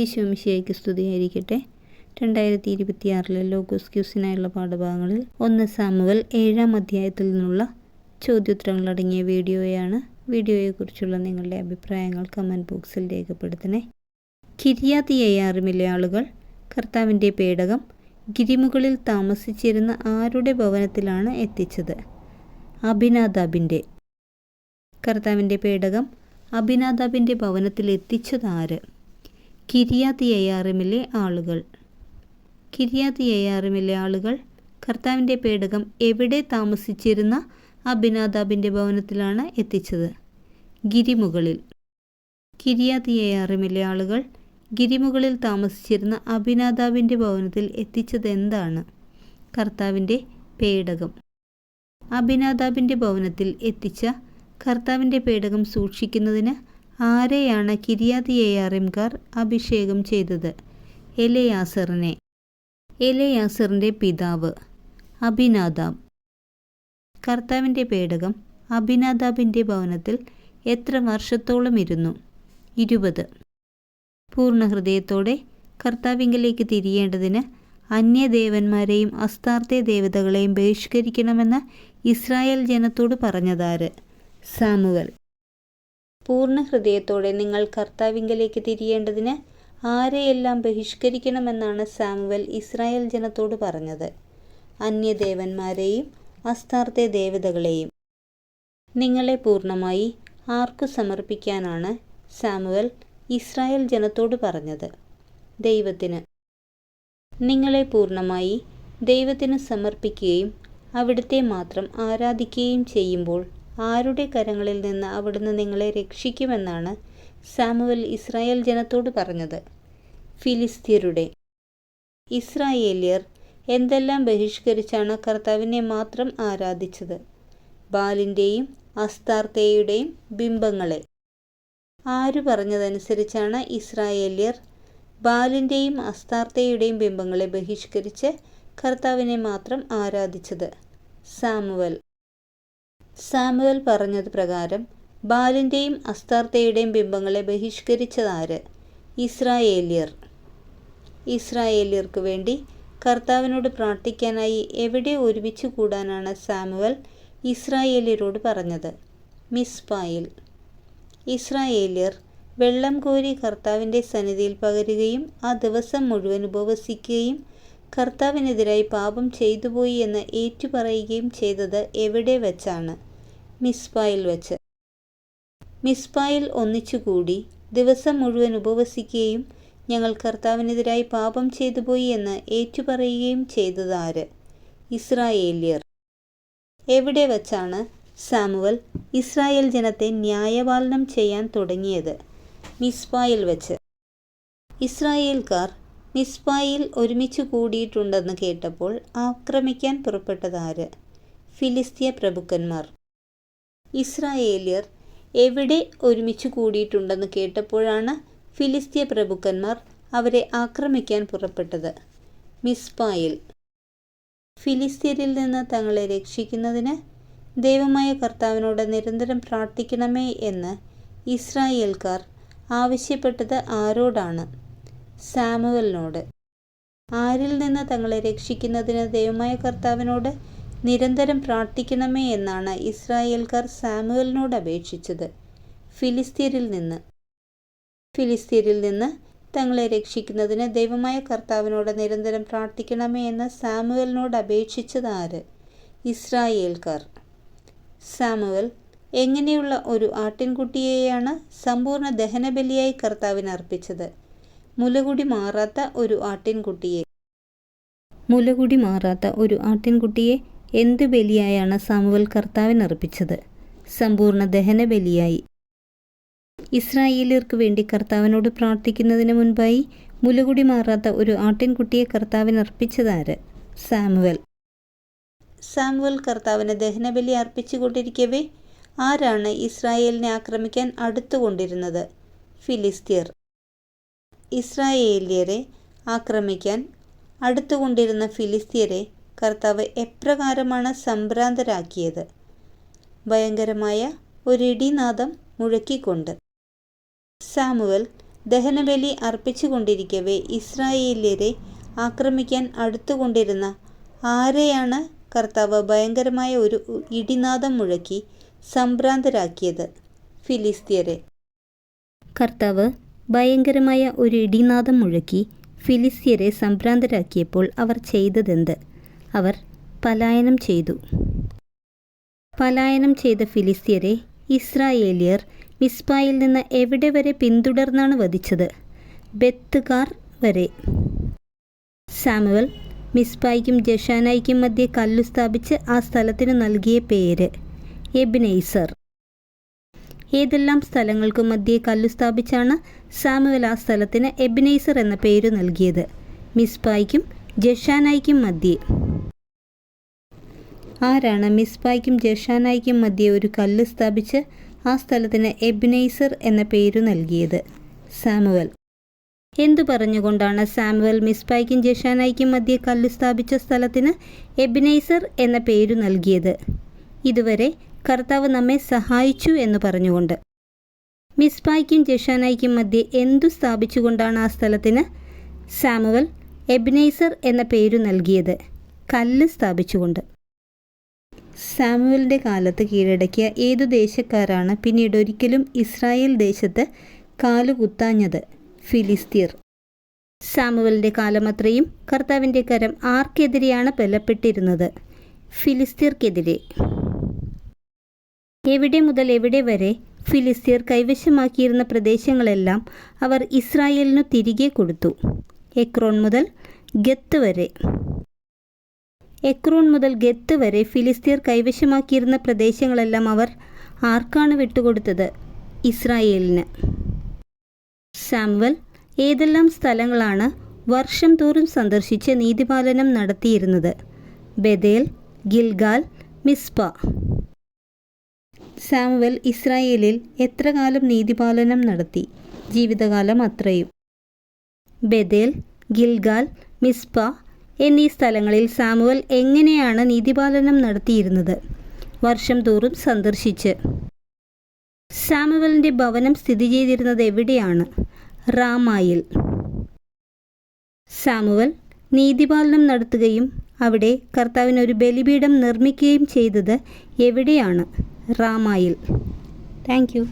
ഈശോ മിശിഹായ്ക്ക് സ്തുതിയായിരിക്കട്ടെ. 2026 logos ക്യൂസിനായുള്ള പാഠഭാഗങ്ങളിൽ 1 Samuel 7-ാം അധ്യായത്തിൽ നിന്നുള്ള ചോദ്യോത്തരങ്ങളടങ്ങിയ വീഡിയോയാണ്. വീഡിയോയെക്കുറിച്ചുള്ള നിങ്ങളുടെ അഭിപ്രായങ്ങൾ കമൻറ്റ് ബോക്സിൽ രേഖപ്പെടുത്തണേ. കിര്യാത്ത് യെയാറിമിലെ ആളുകൾ കർത്താവിൻ്റെ പേടകം ഗിരിമുകളിൽ താമസിച്ചിരുന്ന ആരുടെ ഭവനത്തിലാണ് എത്തിച്ചത്? അബിനാദാബിൻ്റെ. കർത്താവിൻ്റെ പേടകം അബിനാദാബിൻ്റെ ഭവനത്തിൽ എത്തിച്ചതാര്? കിര്യാത്ത് യെയാറിമിലെ ആളുകൾ. കിര്യാത്ത് യെയാറിമിലെ ആളുകൾ കർത്താവിൻ്റെ പേടകം എവിടെ താമസിച്ചിരുന്ന അബിനാദാബിൻ്റെ ഭവനത്തിലാണ് എത്തിച്ചത്? ഗിരിമുകളിൽ. കിര്യാത്ത് യെയാറിമിലെ ആളുകൾ ഗിരിമുകളിൽ താമസിച്ചിരുന്ന അബിനാദാബിൻ്റെ ഭവനത്തിൽ എത്തിച്ചത് എന്താണ്? കർത്താവിൻ്റെ പേടകം. അബിനാദാബിൻ്റെ ഭവനത്തിൽ എത്തിച്ച കർത്താവിൻ്റെ പേടകം സൂക്ഷിക്കുന്നതിന് ആരെയാണ് കിര്യാത്ത് യെയാറിംകാർ അഭിഷേകം ചെയ്തത്? എലെയാസറിനെ. എലെയാസറിൻ്റെ പിതാവ് അബിനാദാബ്. കർത്താവിൻ്റെ പേടകം അബിനാദാബിൻ്റെ ഭവനത്തിൽ എത്ര വർഷത്തോളം ഇരുന്നു? 20. പൂർണ്ണഹൃദയത്തോടെ കർത്താവിങ്കലേക്ക് തിരിയേണ്ടതിന് അന്യദേവന്മാരെയും അസ്താർത്തെ ദേവതകളെയും ബഹിഷ്കരിക്കണമെന്ന് ഇസ്രായേൽ ജനത്തോട് പറഞ്ഞതാര്? സാമുവൽ. പൂർണ്ണ ഹൃദയത്തോടെ നിങ്ങൾ കർത്താവിങ്കലേക്ക് തിരിയേണ്ടതിന് ആരെയെല്ലാം ബഹിഷ്കരിക്കണമെന്നാണ് സാമുവൽ ഇസ്രായേൽ ജനത്തോട് പറഞ്ഞത്? അന്യദേവന്മാരെയും അസ്താർത്തെ ദേവതകളെയും. നിങ്ങളെ പൂർണ്ണമായി ആർക്കു സമർപ്പിക്കാനാണ് സാമുവൽ ഇസ്രായേൽ ജനത്തോട് പറഞ്ഞത്? ദൈവത്തിന്. നിങ്ങളെ പൂർണ്ണമായി ദൈവത്തിന് സമർപ്പിക്കുകയും അവിടുത്തെ മാത്രം ആരാധിക്കുകയും ചെയ്യുമ്പോൾ ആരുടെ കരങ്ങളിൽ നിന്ന് അവിടുന്ന് നിങ്ങളെ രക്ഷിക്കുമെന്നാണ് സാമുവൽ ഇസ്രായേൽ ജനത്തോട് പറഞ്ഞത്? ഫിലിസ്ത്യരുടെ. ഇസ്രായേല്യർ എന്തെല്ലാം ബഹിഷ്കരിച്ചാണ് കർത്താവിനെ മാത്രം ആരാധിച്ചത്? ബാലിൻ്റെയും അസ്താർത്തേയുടെയും ബിംബങ്ങളെ. ആരു പറഞ്ഞതനുസരിച്ചാണ് ഇസ്രായേല്യർ ബാലിൻ്റെയും അസ്താർത്തേയുടെയും ബിംബങ്ങളെ ബഹിഷ്കരിച്ച് കർത്താവിനെ മാത്രം ആരാധിച്ചത്? സാമുവൽ. സാമുവൽ പറഞ്ഞത് പ്രകാരം ബാലിൻ്റെയും അസ്താർത്തേയുടെയും ബിംബങ്ങളെ ബഹിഷ്കരിച്ചതാര്? ഇസ്രായേല്യർ. ഇസ്രായേല്യർക്ക് വേണ്ടി കർത്താവിനോട് പ്രാർത്ഥിക്കാനായി എവിടെ ഒരുമിച്ച് കൂടാനാണ് സാമുവൽ ഇസ്രായേല്യരോട് പറഞ്ഞത്? മിസ്പായിൽ. ഇസ്രായേല്യർ വെള്ളം കോരി കർത്താവിൻ്റെ സന്നിധിയിൽ പകരുകയും ആ ദിവസം മുഴുവൻ ഉപവസിക്കുകയും കർത്താവിനെതിരായി പാപം ചെയ്തുപോയി എന്ന് ഏറ്റുപറയുകയും ചെയ്തത് എവിടെ വെച്ചാണ്? മിസ്പായിൽ വെച്ച്. മിസ്പായിൽ ഒന്നിച്ചുകൂടി ദിവസം മുഴുവൻ ഉപവസിക്കുകയും ഞങ്ങൾ കർത്താവിനെതിരായി പാപം ചെയ്തുപോയി എന്ന് ഏറ്റുപറയുകയും ചെയ്തതാര്? ഇസ്രായേല്യർ. എവിടെ വച്ചാണ് സാമുവൽ ഇസ്രായേൽ ജനത്തെ ന്യായപാലനം ചെയ്യാൻ തുടങ്ങിയത്? മിസ്പായിൽ വെച്ച്. ഇസ്രായേൽക്കാർ മിസ്പായിൽ ഒരുമിച്ച് കൂടിയിട്ടുണ്ടെന്ന് കേട്ടപ്പോൾ ആക്രമിക്കാൻ പുറപ്പെട്ടതാര്? ഫിലിസ്തീയ പ്രഭുക്കന്മാർ. ഇസ്രായേല്യർ എവിടെ ഒരുമിച്ച് കൂടിയിട്ടുണ്ടെന്ന് കേട്ടപ്പോഴാണ് ഫിലിസ്തീയ പ്രഭുക്കന്മാർ അവരെ ആക്രമിക്കാൻ പുറപ്പെട്ടത്? മിസ്പായിൽ. ഫിലിസ്തീയരിൽ നിന്ന് തങ്ങളെ രക്ഷിക്കുന്നതിന് ദൈവമായ കർത്താവിനോട് നിരന്തരം പ്രാർത്ഥിക്കണമേ എന്ന് ഇസ്രായേൽക്കാർ ആവശ്യപ്പെട്ടത് ആരോടാണ്? സാമുവലിനോട്. ആരിൽ നിന്ന് തങ്ങളെ രക്ഷിക്കുന്നതിന് ദൈവമായ കർത്താവിനോട് നിരന്തരം പ്രാർത്ഥിക്കണമേ എന്നാണ് ഇസ്രായേൽക്കാർ സാമുവലിനോട് അപേക്ഷിച്ചത്? ഫിലിസ്തീയരിൽ നിന്ന്. ഫിലിസ്തീയരിൽ നിന്ന് തങ്ങളെ രക്ഷിക്കുന്നതിന് ദൈവമായ കർത്താവിനോട് നിരന്തരം പ്രാർത്ഥിക്കണമേ എന്ന് സാമുവലിനോട് അപേക്ഷിച്ചത് ആര്? ഇസ്രായേൽക്കാർ. സാമുവൽ എങ്ങനെയുള്ള ഒരു ആട്ടിൻകുട്ടിയെയാണ് സമ്പൂർണ്ണ ദഹനബലിയായി കർത്താവിന് അർപ്പിച്ചത്? മുലകുടി മാറാത്ത ഒരു ആട്ടിൻകുട്ടിയെ. മുലകുടി മാറാത്ത ഒരു ആട്ടിൻകുട്ടിയെ എന്ത് ബലിയായാണ് സാമുവൽ കർത്താവിന് അർപ്പിച്ചത്? സമ്പൂർണ്ണ ദഹന ബലിയായി. ഇസ്രായേലിയർക്ക് വേണ്ടി കർത്താവിനോട് പ്രാർത്ഥിക്കുന്നതിന് മുൻപായി മുലകുടി മാറാത്ത ഒരു ആട്ടിൻകുട്ടിയെ കർത്താവിന് അർപ്പിച്ചതാര്? സാമുവൽ. സാമുവൽ കർത്താവിന് ദഹനബലി അർപ്പിച്ചുകൊണ്ടിരിക്കവേ ആരാണ് ഇസ്രായേലിനെ ആക്രമിക്കാൻ അടുത്തുകൊണ്ടിരുന്നത്? ഫിലിസ്തീയർ. ഇസ്രായേല്യരെ ആക്രമിക്കാൻ അടുത്തുകൊണ്ടിരുന്ന ഫിലിസ്തീയരെ കർത്താവ് എപ്രകാരമാണ് സംഭ്രാന്തരാക്കിയത്? ഭയങ്കരമായ ഒരിടിനാദം മുഴക്കിക്കൊണ്ട്. സാമുവൽ ദഹനബലി അർപ്പിച്ചുകൊണ്ടിരിക്കവേ ഇസ്രായേല്യരെ ആക്രമിക്കാൻ അടുത്തുകൊണ്ടിരുന്ന ആരെയാണ് കർത്താവ് ഭയങ്കരമായ ഒരു ഇടിനാദം മുഴക്കി സംഭ്രാന്തരാക്കിയത്? ഫിലിസ്ത്യരെ. കർത്താവ് ഭയങ്കരമായ ഒരു ഇടിനാദം മുഴക്കി ഫിലിസ്ത്യരെ സംഭ്രാന്തരാക്കിയപ്പോൾ അവർ ചെയ്തതെന്ത്? അവർ പലായനം ചെയ്തു. പലായനം ചെയ്ത ഫിലിസ്ത്യരെ ഇസ്രായേലിയർ മിസ്പായിൽ നിന്ന് എവിടെ വരെ പിന്തുടർന്നാണ് വധിച്ചത്? ബെത്ത്കാർ വരെ. സാമുവൽ മിസ്പായ്ക്കും ജഷാനായ്ക്കും മധ്യേ കല്ലു സ്ഥാപിച്ച് ആ സ്ഥലത്തിന് നൽകിയ പേര് എബ്നേസർ. ഏതെല്ലാം സ്ഥലങ്ങൾക്കു മധ്യേ കല്ലു സ്ഥാപിച്ചാണ് സാമുവൽ ആ സ്ഥലത്തിന് എബ്നേസർ എന്ന പേരു നൽകിയത്? മിസ്പായ്ക്കും ജഷാനായ്ക്കും മധ്യേ. ആരാണ് മിസ്പായ്ക്കും ജഷാനായ്ക്കും മധ്യേ ഒരു കല്ല് സ്ഥാപിച്ച് ആ സ്ഥലത്തിന് എബ്നേസർ എന്ന പേരു നൽകിയത്? സാമുവൽ. എന്തു പറഞ്ഞുകൊണ്ടാണ് സാമുവൽ മിസ്പായ്ക്കും ജഷാനായ്ക്കും മധ്യേ കല്ല് സ്ഥാപിച്ച സ്ഥലത്തിന് എബ്നേസർ എന്ന പേരു നൽകിയത്? ഇതുവരെ കർത്താവ് നമ്മെ സഹായിച്ചു എന്ന് പറഞ്ഞുകൊണ്ട്. മിസ്പായ്ക്കും ജഷാനായ്ക്കും മധ്യേ എന്തു സ്ഥാപിച്ചുകൊണ്ടാണ് ആ സ്ഥലത്തിന് സാമുവൽ എബ്നേസർ എന്ന പേരു നൽകിയത്? കല്ല് സ്ഥാപിച്ചുകൊണ്ട്. സാമുവലിൻ്റെ കാലത്ത് കീഴടക്കിയ ഏതു ദേശക്കാരാണ് പിന്നീട് ഒരിക്കലും ഇസ്രായേൽ ദേശത്ത് കാലുകുത്താഞ്ഞത്? ഫിലിസ്തീർ. സാമുവലിൻ്റെ കാലമത്രയും കർത്താവിൻ്റെ കരം ആർക്കെതിരെയാണ് ബലപ്പെട്ടിരുന്നത്? ഫിലിസ്തീർക്കെതിരെ. എവിടെ മുതൽ എവിടെ വരെ ഫിലിസ്തീർ കൈവശമാക്കിയിരുന്ന പ്രദേശങ്ങളെല്ലാം അവർ ഇസ്രായേലിനു തിരികെ കൊടുത്തു? എക്രോൺ മുതൽ ഗത്ത് വരെ. എക്രോൺ മുതൽ ഗത്ത് വരെ ഫിലിസ്തീർ കൈവശമാക്കിയിരുന്ന പ്രദേശങ്ങളെല്ലാം അവർ ആർക്കാണ് വിട്ടുകൊടുത്തത്? ഇസ്രായേലിന്. സാമുവൽ ഏതെല്ലാം സ്ഥലങ്ങളാണ് വർഷം തോറും സന്ദർശിച്ച് നീതിപാലനം നടത്തിയിരുന്നത്? ബെതേൽ, ഗിൽഗാൽ, മിസ്പ. സാമുവൽ ഇസ്രായേലിൽ എത്ര കാലം നീതിപാലനം നടത്തി? ജീവിതകാലം അത്രയും. ബെതേൽ, ഗിൽഗാൽ, മിസ്പ എന്നീ സ്ഥലങ്ങളിൽ സാമുവൽ എങ്ങനെയാണ് നീതിപാലനം നടത്തിയിരുന്നത്? വർഷം തോറും സന്ദർശിച്ച്. സാമുവലിൻ്റെ ഭവനം സ്ഥിതി ചെയ്തിരുന്നത് എവിടെയാണ്? റാമായിൽ. സാമുവൽ നീതിപാലനം നടത്തുകയും അവിടെ കർത്താവിന് ഒരു ബലിപീഠം നിർമ്മിക്കുകയും ചെയ്തത് എവിടെയാണ്? റാമായിൽ. Thank U.